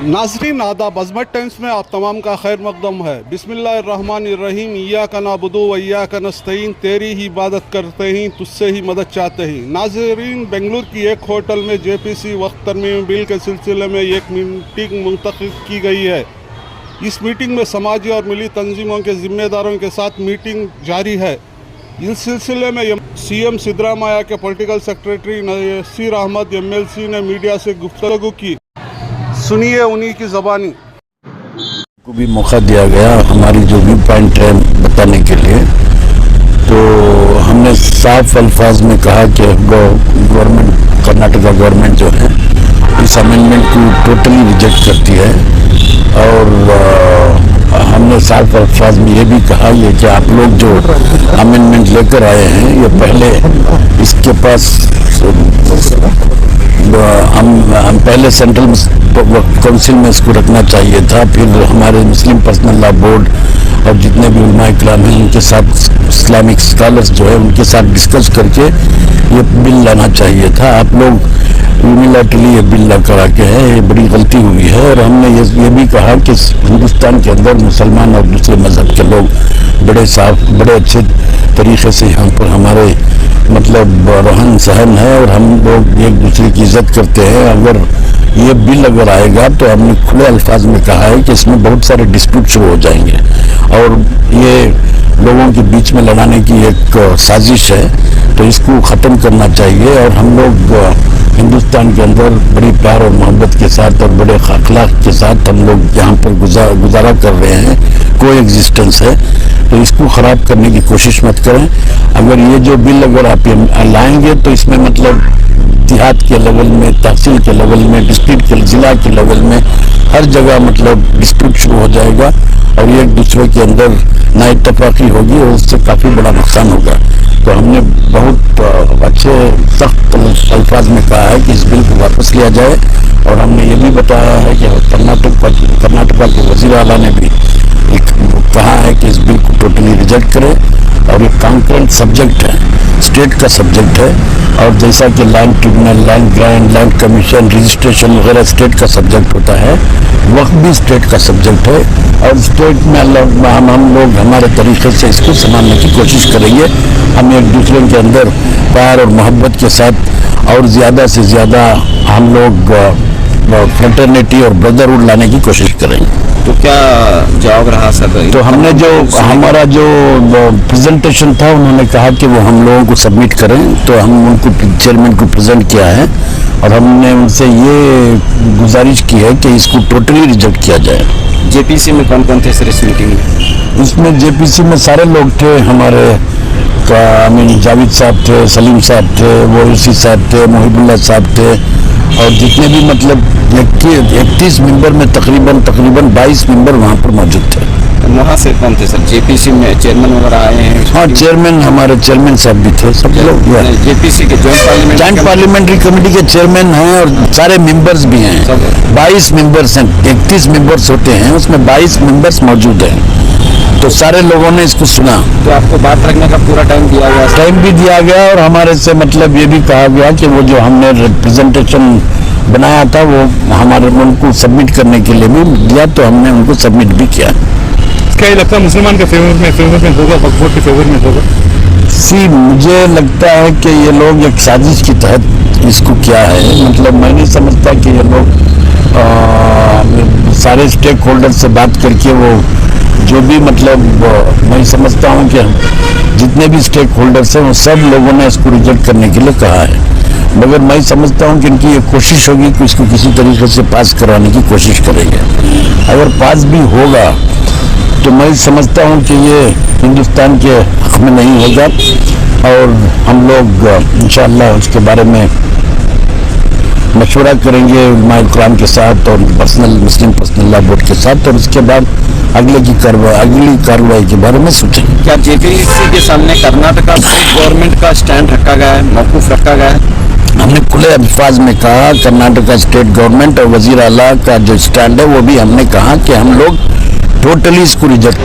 नाज़रीन आदाब, अज़मत टाइम्स में आप तमाम का खैर मक़दम है। बिस्मिल्लाहिर्रहमानिर्रहीम, इय्याका नअबुदु व इय्याका नस्तईन, तेरी ही इबादत करते हैं, तुझसे ही मदद चाहते हैं। नाज़रीन, बेंगलुरु की एक होटल में जेपीसी वक्त तरमीम बिल के सिलसिले में एक मीटिंग मुंतखब की गई है। इस मीटिंग में समाजी और मिली तंजीमों के ज़िम्मेदारों के साथ मीटिंग जारी है। इस सिलसिले में सीएम सिद्धरामैया के political secretary Naseer Ahmed MLC ने मीडिया से गुफ्तगू की। सुनिए उन्हीं की ज़बानी। को भी मौका दिया गया हमारी जो व्यू पॉइंट है बताने के लिए, तो हमने साफ अल्फाज में कहा कि गवर्नमेंट, कर्नाटका गवर्नमेंट जो है इस अमेंडमेंट को टोटली रिजेक्ट करती है। और हमने साफ अल्फाज में ये भी कहा ये कि आप लोग जो अमेंडमेंट लेकर आए हैं ये पहले इसके पास हम पहले सेंट्रल काउंसिल में इसको रखना चाहिए था, फिर हमारे मुस्लिम पर्सनल लॉ बोर्ड और जितने भी उलमा इकराम हैं उनके साथ, इस्लामिक स्कॉलर्स जो है उनके साथ डिस्कस करके ये बिल लाना चाहिए था। आप लोग यूनिलैटरली ये बिल ला करा के है, ये बड़ी गलती हुई है। और हमने ये भी कहा कि हिंदुस्तान के अंदर मुसलमान और दूसरे मजहब के लोग बड़े अच्छे तरीके से यहाँ पर हमारे मतलब रहन सहन है और हम लोग एक दूसरे की इज्जत करते हैं। अगर ये बिल अगर आएगा तो हमने खुले अल्फाज में कहा है कि इसमें बहुत सारे डिस्प्यूट शुरू हो जाएंगे और ये लोगों के बीच में लड़ाने की एक साजिश है, तो इसको ख़त्म करना चाहिए। और हम लोग हिंदुस्तान के अंदर बड़ी प्यार और मोहब्बत के साथ और बड़े अखलाक के साथ हम लोग यहाँ पर गुजारा कर रहे हैं, कोई एग्जिस्टेंस है, तो इसको ख़राब करने की कोशिश मत करें। अगर ये जो बिल अगर आप लाएंगे तो इसमें मतलब देहात के लेवल में, तहसील के लेवल में, डिस्ट्रिक्ट के, ज़िला के लेवल में हर जगह मतलब डिस्प्यूट शुरू हो जाएगा और एक दूसरे के अंदर नाइतफाकी होगी और उससे काफ़ी बड़ा नुकसान होगा। तो हमने बहुत अच्छे सख्त अल्फाज में कहा है कि इस बिल को वापस लिया जाए। और हमने ये भी बताया है कि कर्नाटका के वज़ीर आला ने भी कहा है कि इस बिल को टोटली रिजेक्ट करें। और ये कॉन्करेंट सब्जेक्ट है, स्टेट का सब्जेक्ट है, और जैसा कि land tribunal, land grant, land commission, registration वगैरह स्टेट का सब्जेक्ट होता है, वक्त भी स्टेट का सब्जेक्ट है। और स्टेट में हम लोग हमारे तरीके से इसको संभालने की कोशिश करेंगे। हम एक दूसरे के अंदर प्यार और मोहब्बत के साथ और ज़्यादा से ज़्यादा हम लोग फ्रेटर्निटी और ब्रदरहुड लाने की कोशिश करेंगे। तो क्या जवाब रहा सर? तो हमने जो हमारा जो प्रेजेंटेशन था उन्होंने कहा कि वो हम लोगों को सबमिट करें, तो हम उनको चेयरमैन को प्रेजेंट किया है और हमने उनसे ये गुजारिश की है कि इसको टोटली रिजेक्ट किया जाए। जेपीसी में कौन कौन थे सर इस मीटिंग में? इसमें जेपीसी में सारे लोग थे, हमारे जावेद साहब थे, सलीम साहब थे, वोसी साहब थे, मोहिबुल्लाह साहब थे, और जितने भी मतलब 31 मेंबर में तकरीबन 22 मेंबर वहाँ पर मौजूद थे। वहाँ से कौन थे सर? जेपीसी में चेयरमैन वगैरह आए हैं? हाँ, चेयरमैन, हमारे चेयरमैन साहब भी थे, सब लोग। जेपीसी के जॉइंट पार्लियामेंट्री कमेटी के चेयरमैन हैं और सारे मेंबर्स भी हैं। 22 मेंबर्स हैं, 31 मेंबर्स होते हैं, उसमें 22 मेंबर्स मौजूद हैं। तो सारे लोगों ने इसको सुना। तो आपको बात रखने का पूरा टाइम दिया गया? टाइम भी दिया गया और हमारे से मतलब ये भी कहा गया कि वो जो हमने रिप्रेजेंटेशन बनाया था वो हमारे उनको सबमिट करने के लिए भी दिया, तो हमने उनको सबमिट भी किया। क्या ये लगता है मुसलमान के फेवर में होगा, वक्फ बोर्ड के फेवर में होगा? मुझे लगता है कि ये लोग एक साजिश के तहत इसको किया है। मतलब मैं नहीं समझता कि ये लोग सारे स्टेक होल्डर से बात करके वो जो भी मतलब मैं समझता हूँ कि जितने भी स्टेक होल्डर्स हैं वो सब लोगों ने इसको रिजेक्ट करने के लिए कहा है। मगर मैं समझता हूँ कि इनकी ये कोशिश होगी कि इसको किसी तरीके से पास कराने की कोशिश करेंगे। अगर पास भी होगा तो मैं समझता हूँ कि ये हिंदुस्तान के हक़ में नहीं होगा और हम लोग इंशाअल्लाह उसके बारे में मशवरा करेंगे उलमा इकराम के साथ और मुस्लिम पर्सनल लॉ बोर्ड के साथ, और उसके बाद अगली कार्रवाई के बारे में सोचेंगे। क्या जेपीसी के सामने कर्नाटका स्टेट गवर्नमेंट का स्टैंड रखा गया है, मौकूफ रखा गया है? हमने खुले अल्फाज में कहा कर्नाटका स्टेट गवर्नमेंट और वज़ीर आला का जो स्टैंड है वो भी हमने कहा कि हम लोग टोटली इसको रिजेक्ट